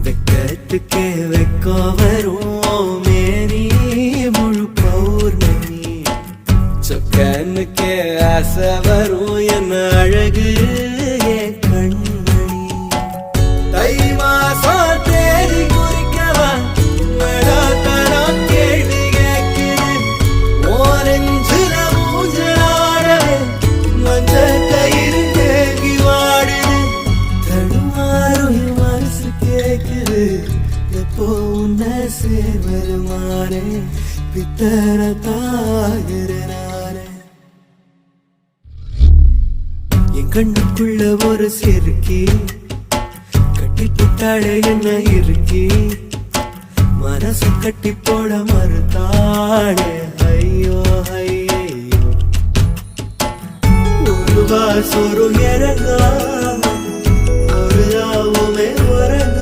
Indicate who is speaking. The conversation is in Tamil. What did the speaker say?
Speaker 1: வெக்கத்துக்கே வெக்கம் வரும் மேனி முழு பௌர்ணமி சொக்கனுக்கே ஆசை வரும் என்ன அழகு என் கண்மணி தை மாசம் தேடி குறிக்கவா தரம் கேள்வி கேட்குது ஓரஞ்சுல மூஞ்சலாடவே மஞ்ச கயிறு தேங்கி வாடுது தடுமாறும் மனசு கேட்குது எப்போ உன்னை சேர்வருமானே பித்தர தாகிறனானே என் கண்ணுக்குள்ள ஒரு சிறுக்கி கட்டி புட்டாளே என்ன இருக்கி மனசு கட்டி போட மறுத்தாளே ஐயோ ஐயோ ஒரு வாசொரு இறங்காம ஒரு ராவும்